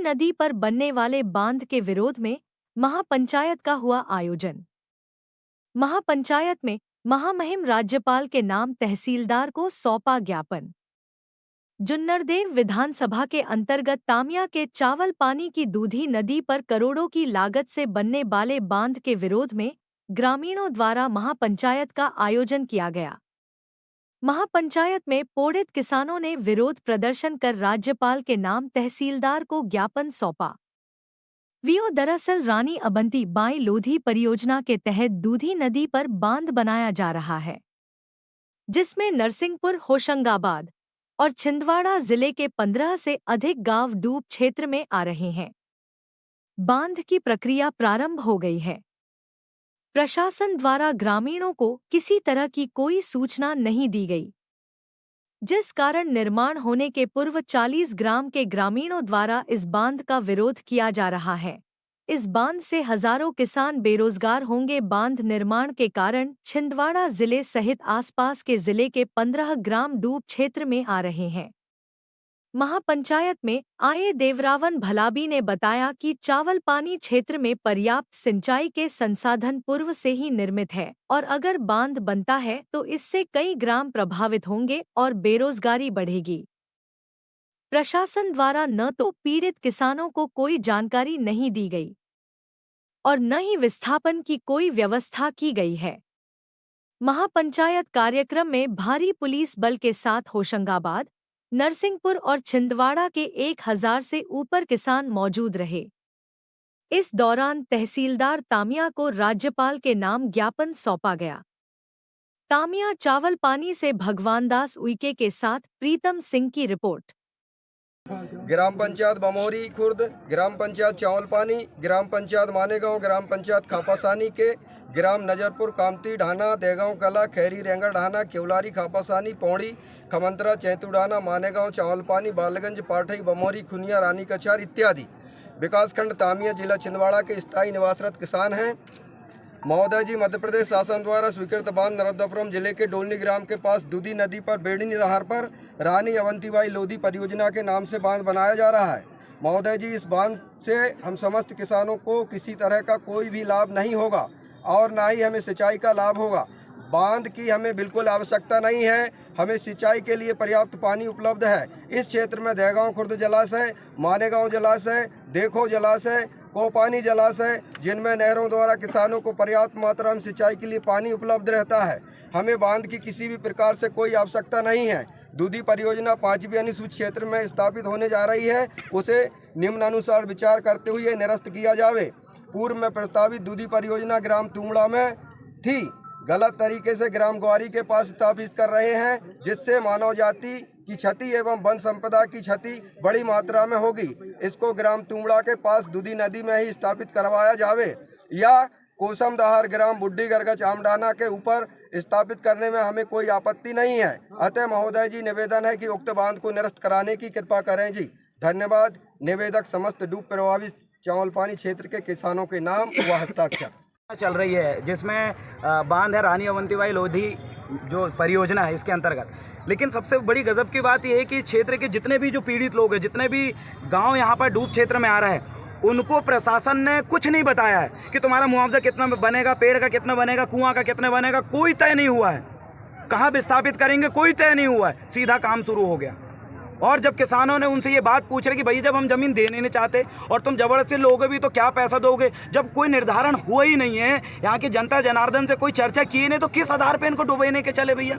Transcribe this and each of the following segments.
नदी पर बनने वाले बांध के विरोध में महापंचायत का हुआ आयोजन। महापंचायत में महामहिम राज्यपाल के नाम तहसीलदार को सौंपा ज्ञापन। जुन्नरदेव विधानसभा के अंतर्गत तामिया के चावल पानी की दूधी नदी पर करोड़ों की लागत से बनने वाले बांध के विरोध में ग्रामीणों द्वारा महापंचायत का आयोजन किया गया। महापंचायत में पीड़ित किसानों ने विरोध प्रदर्शन कर राज्यपाल के नाम तहसीलदार को ज्ञापन सौंपा। दरअसल रानी अबंती बाई लोधी परियोजना के तहत दूधी नदी पर बांध बनाया जा रहा है, जिसमें नरसिंहपुर, होशंगाबाद और छिंदवाड़ा जिले के 15 से अधिक गांव डूब क्षेत्र में आ रहे हैं। बांध की प्रक्रिया प्रारंभ हो गई है। प्रशासन द्वारा ग्रामीणों को किसी तरह की कोई सूचना नहीं दी गई, जिस कारण निर्माण होने के पूर्व 40 ग्राम के ग्रामीणों द्वारा इस बांध का विरोध किया जा रहा है। इस बांध से हजारों किसान बेरोजगार होंगे। बांध निर्माण के कारण छिंदवाड़ा जिले सहित आसपास के जिले के 15 ग्राम डूब क्षेत्र में आ रहे हैं। महापंचायत में आए देवरावन भलाबी ने बताया कि चावल पानी क्षेत्र में पर्याप्त सिंचाई के संसाधन पूर्व से ही निर्मित है और अगर बांध बनता है तो इससे कई ग्राम प्रभावित होंगे और बेरोजगारी बढ़ेगी। प्रशासन द्वारा न तो पीड़ित किसानों को कोई जानकारी नहीं दी गई और न ही विस्थापन की कोई व्यवस्था की गई है। महापंचायत कार्यक्रम में भारी पुलिस बल के साथ होशंगाबाद, नरसिंहपुर और छिंदवाड़ा के 1000 से ऊपर किसान मौजूद रहे। इस दौरान तहसीलदार तामिया को राज्यपाल के नाम ज्ञापन सौंपा गया। तामिया चावल पानी से भगवान दास उइके के साथ प्रीतम सिंह की रिपोर्ट। ग्राम पंचायत बमोरी खुर्द, ग्राम पंचायत चावल पानी, ग्राम पंचायत मानेगांव, ग्राम पंचायत खापासानी के, ग्राम नजरपुर, कामती ढाना, देगांव कला, खैरी रेंगड़ ढाना, केवलारी, खापासानी, पौड़ी, खमंतरा, चैतुडाना, मानेगांव, चावल पानी, बालगंज, पाठई, बमोरी, खुनिया, रानी कछार इत्यादि विकासखंड तामिया जिला छिंदवाड़ा के स्थायी निवासरत किसान हैं। महोदय जी, मध्य प्रदेश शासन द्वारा स्वीकृत बांध नर्मदापुरम जिले के डोलनी ग्राम के पास दूधी नदी पर बेड़ी नहर पर रानी अवंतीबाई लोधी परियोजना के नाम से बांध बनाया जा रहा है। महोदय जी, इस बांध से हम समस्त किसानों को किसी तरह का कोई भी लाभ नहीं होगा और ना ही हमें सिंचाई का लाभ होगा। बांध की हमें बिल्कुल आवश्यकता नहीं है। हमें सिंचाई के लिए पर्याप्त पानी उपलब्ध है। इस क्षेत्र में देगांव खुर्द जलाशय, मानेगांव जलाशय, देखो जलाशय, कोपानी जलाशय, जिनमें नहरों द्वारा किसानों को पर्याप्त मात्रा में सिंचाई के लिए पानी उपलब्ध रहता है। हमें बांध की किसी भी प्रकार से कोई आवश्यकता नहीं है। दूधी परियोजना 5वीं अनुसूची क्षेत्र में स्थापित होने जा रही है, उसे निम्नानुसार विचार करते हुए निरस्त किया जावे। पूर्व में प्रस्तावित दूधी परियोजना ग्राम तुमड़ा में थी, गलत तरीके से ग्राम ग्वारी के पास स्थापित कर रहे हैं, जिससे मानव जाति की क्षति एवं वन संपदा की क्षति बड़ी मात्रा में होगी। इसको ग्राम तुमड़ा के पास दूधी नदी में ही स्थापित करवाया जावे या कोसमदहार ग्राम बुड्ढी गरगच आमडाना के ऊपर स्थापित करने में हमें कोई आपत्ति नहीं है। अतः महोदय जी, निवेदन है कि उक्त बांध को निरस्त कराने की कृपा करें जी। धन्यवाद। निवेदक समस्त डूब प्रभावित चावल पानी क्षेत्र के किसानों के नाम व हस्ताक्षर। चल रही है जिसमें बांध है रानी अवंतीबाई लोधी जो परियोजना है इसके अंतर्गत। लेकिन सबसे बड़ी गजब की बात यह है कि क्षेत्र के जितने भी जो पीड़ित लोग हैं, जितने भी गांव यहाँ पर डूब क्षेत्र में आ रहे हैं, उनको प्रशासन ने कुछ नहीं बताया है कि तुम्हारा मुआवजा कितना बनेगा, पेड़ का कितना बनेगा, कुआं का कितना बनेगा, कोई तय नहीं हुआ है। कहाँ विस्थापित करेंगे कोई तय नहीं हुआ है, सीधा काम शुरू हो गया। और जब किसानों ने उनसे ये बात पूछ रहे कि भाई जब हम ज़मीन देने नहीं चाहते और तुम ज़बरदस्ती लोगे भी तो क्या पैसा दोगे, जब कोई निर्धारण हुआ ही नहीं है, यहाँ की जनता जनार्दन से कोई चर्चा किए नहीं, तो किस आधार पे इनको डुबोने के चले भैया।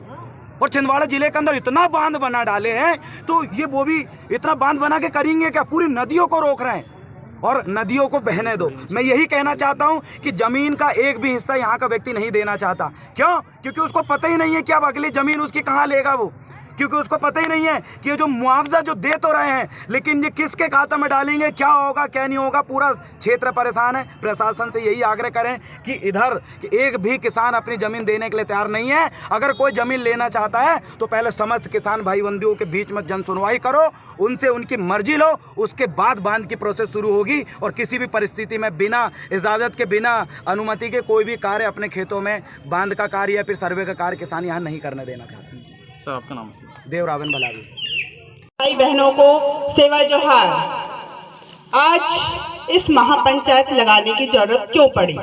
और छिंदवाड़ा जिले के अंदर इतना बांध बना डाले हैं, तो ये वो भी इतना बांध बना के करेंगे क्या? पूरी नदियों को रोक रहे हैं और नदियों को बहने दो। मैं यही कहना चाहता हूँ कि ज़मीन का एक भी हिस्सा यहाँ का व्यक्ति नहीं देना चाहता। क्यों? क्योंकि उसको पता ही नहीं है कि अब अगली ज़मीन उसकी कहाँ लेगा वो, क्योंकि उसको पता ही नहीं है कि ये जो मुआवजा जो दे तो रहे हैं, लेकिन ये किसके खाते में डालेंगे, क्या होगा क्या नहीं होगा। पूरा क्षेत्र परेशान है। प्रशासन से यही आग्रह करें कि इधर एक भी किसान अपनी ज़मीन देने के लिए तैयार नहीं है। अगर कोई ज़मीन लेना चाहता है तो पहले समस्त किसान भाई बंधुओं के बीच में जन सुनवाई करो, उनसे उनकी मर्जी लो, उसके बाद बांध की प्रोसेस शुरू होगी। और किसी भी परिस्थिति में बिना इजाज़त के, बिना अनुमति के कोई भी कार्य अपने खेतों में बांध का कार्य या फिर सर्वे का कार्य किसान यहाँ नहीं करने देना चाहते। सर, आपका नाम? देवरावन भलावी। भाई बहनों को सेवा जोहार। आज इस महापंचायत लगाने की जरूरत क्यों पड़ी?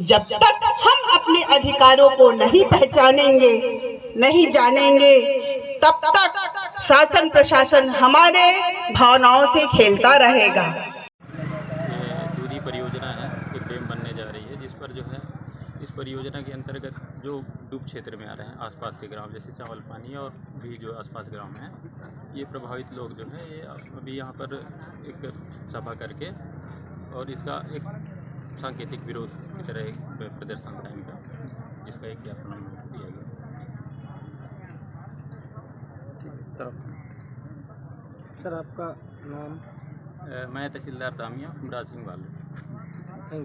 जब तक हम अपने अधिकारों को नहीं पहचानेंगे, नहीं जानेंगे, तब तक शासन प्रशासन हमारे भावनाओं से खेलता रहेगा। दूरी परियोजना है, ये डैम बनने जा रही है, जिस पर जो है इस परियोजना के अंतर्गत जो डूब क्षेत्र में आ रहे हैं आसपास के ग्राम जैसे चावल पानी और भी जो आसपास ग्राम हैं, ये प्रभावित लोग जो है ये अभी यहाँ पर एक सभा करके और इसका एक सांकेतिक विरोध की तरह एक प्रदर्शन कराएंगे, जिसका एक ज्ञापन दिया गया। सर आपका नाम? मैं तहसीलदार दामिया मुराद सिंह वाले। Thank you.